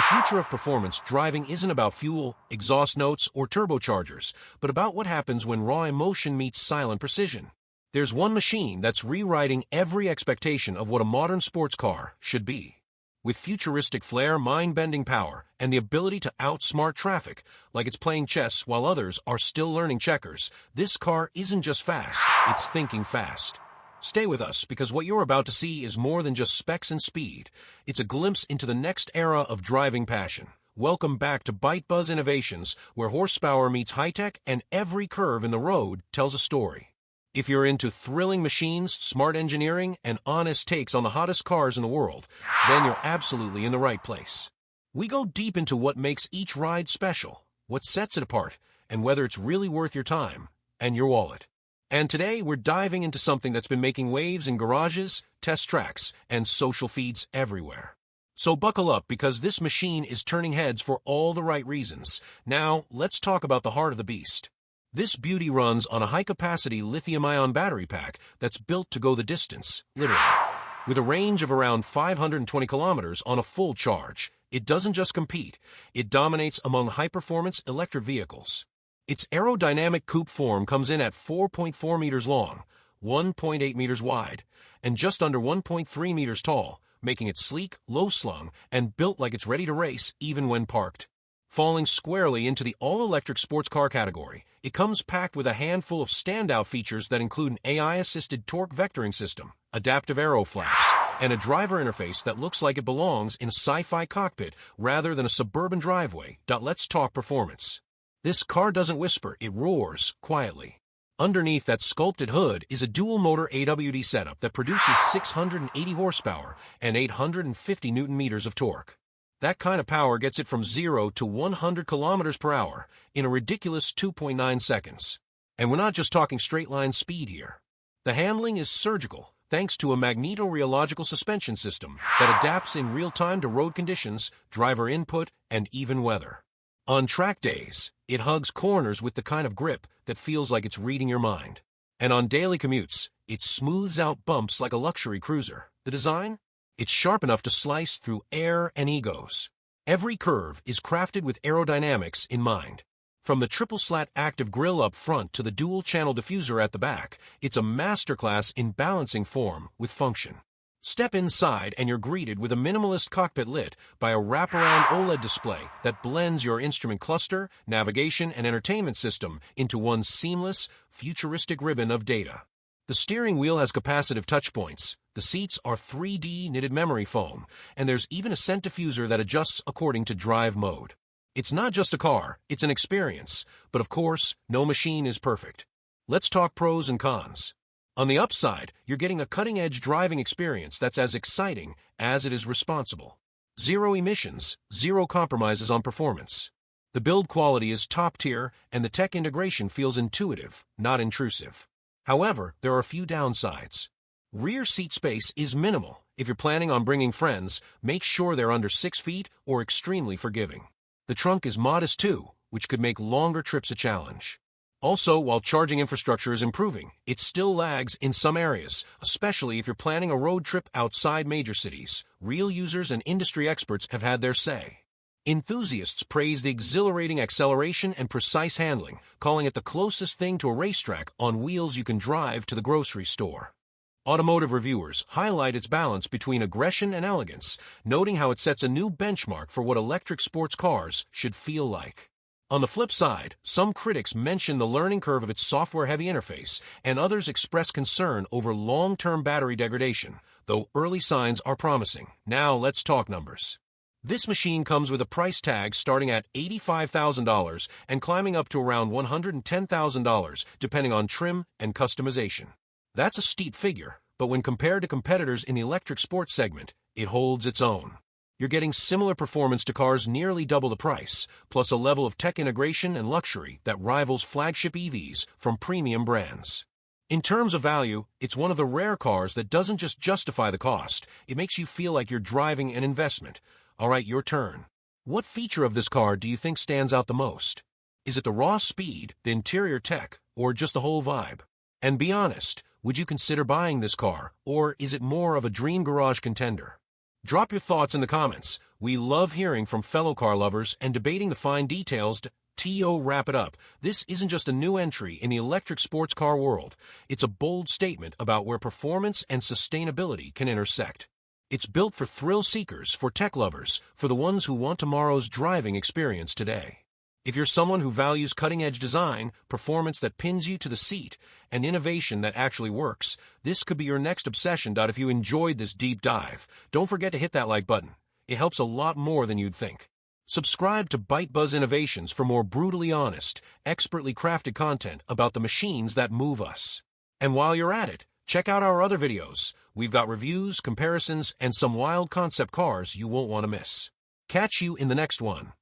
future of performance driving isn't about fuel, exhaust notes, or turbochargers, but about what happens when raw emotion meets silent precision. There's one machine that's rewriting every expectation of what a modern sports car should be. With futuristic flair, mind-bending power, and the ability to outsmart traffic, like it's playing chess while others are still learning checkers, this car isn't just fast, it's thinking fast. Stay with us, because what you're about to see is more than just specs and speed. It's a glimpse into the next era of driving passion. Welcome back to Byte Buzz Innovations, where horsepower meets high-tech and every curve in the road tells a story. If you're into thrilling machines, smart engineering, and honest takes on the hottest cars in the world, then you're absolutely in the right place. We go deep into what makes each ride special, what sets it apart, and whether it's really worth your time and your wallet. And today, we're diving into something that's been making waves in garages, test tracks, and social feeds everywhere. So buckle up, because this machine is turning heads for all the right reasons. Now, let's talk about the heart of the beast. This beauty runs on a high-capacity lithium-ion battery pack that's built to go the distance, literally. With a range of around 520 kilometers on a full charge, it doesn't just compete, it dominates among high-performance electric vehicles. Its aerodynamic coupe form comes in at 4.4 meters long, 1.8 meters wide, and just under 1.3 meters tall, making it sleek, low-slung, and built like it's ready to race even when parked. Falling squarely into the all-electric sports car category, it comes packed with a handful of standout features that include an AI-assisted torque vectoring system, adaptive aero flaps, and a driver interface that looks like it belongs in a sci-fi cockpit rather than a suburban driveway. Let's talk performance. This car doesn't whisper, it roars quietly. Underneath that sculpted hood is a dual-motor AWD setup that produces 680 horsepower and 850 newton-meters of torque. That kind of power gets it from 0 to 100 kilometers per hour in a ridiculous 2.9 seconds. And we're not just talking straight-line speed here. The handling is surgical, thanks to a magneto-rheological suspension system that adapts in real time to road conditions, driver input, and even weather. On track days, it hugs corners with the kind of grip that feels like it's reading your mind. And on daily commutes, it smooths out bumps like a luxury cruiser. The design? It's sharp enough to slice through air and egos. Every curve is crafted with aerodynamics in mind. From the triple-slat active grille up front to the dual-channel diffuser at the back, it's a masterclass in balancing form with function. Step inside and you're greeted with a minimalist cockpit lit by a wraparound OLED display that blends your instrument cluster, navigation, and entertainment system into one seamless, futuristic ribbon of data. The steering wheel has capacitive touchpoints, the seats are 3D knitted memory foam, and there's even a scent diffuser that adjusts according to drive mode. It's not just a car, it's an experience, but of course, no machine is perfect. Let's talk pros and cons. On the upside, you're getting a cutting-edge driving experience that's as exciting as it is responsible. Zero emissions, zero compromises on performance. The build quality is top tier, and the tech integration feels intuitive, not intrusive. However, there are a few downsides. Rear seat space is minimal. If you're planning on bringing friends, make sure they're under 6 feet or extremely forgiving. The trunk is modest too, which could make longer trips a challenge. Also, while charging infrastructure is improving, it still lags in some areas, especially if you're planning a road trip outside major cities. Real users and industry experts have had their say. Enthusiasts praise the exhilarating acceleration and precise handling, calling it the closest thing to a racetrack on wheels you can drive to the grocery store. Automotive reviewers highlight its balance between aggression and elegance, noting how it sets a new benchmark for what electric sports cars should feel like. On the flip side, some critics mention the learning curve of its software-heavy interface, and others express concern over long-term battery degradation, though early signs are promising. Now let's talk numbers. This machine comes with a price tag starting at $85,000 and climbing up to around $110,000, depending on trim and customization. That's a steep figure, but when compared to competitors in the electric sports segment, it holds its own. You're getting similar performance to cars nearly double the price, plus a level of tech integration and luxury that rivals flagship EVs from premium brands. In terms of value, it's one of the rare cars that doesn't just justify the cost, it makes you feel like you're driving an investment. All right, your turn. What feature of this car do you think stands out the most? Is it the raw speed, the interior tech, or just the whole vibe? And be honest, would you consider buying this car, or is it more of a dream garage contender? Drop your thoughts in the comments. We love hearing from fellow car lovers and debating the fine details. To wrap it up, this isn't just a new entry in the electric sports car world. It's a bold statement about where performance and sustainability can intersect. It's built for thrill seekers, for tech lovers, for the ones who want tomorrow's driving experience today. If you're someone who values cutting-edge design, performance that pins you to the seat, and innovation that actually works, this could be your next obsession. If you enjoyed this deep dive, don't forget to hit that like button. It helps a lot more than you'd think. Subscribe to Byte Buzz Innovations for more brutally honest, expertly crafted content about the machines that move us. And while you're at it, check out our other videos. We've got reviews, comparisons, and some wild concept cars you won't want to miss. Catch you in the next one.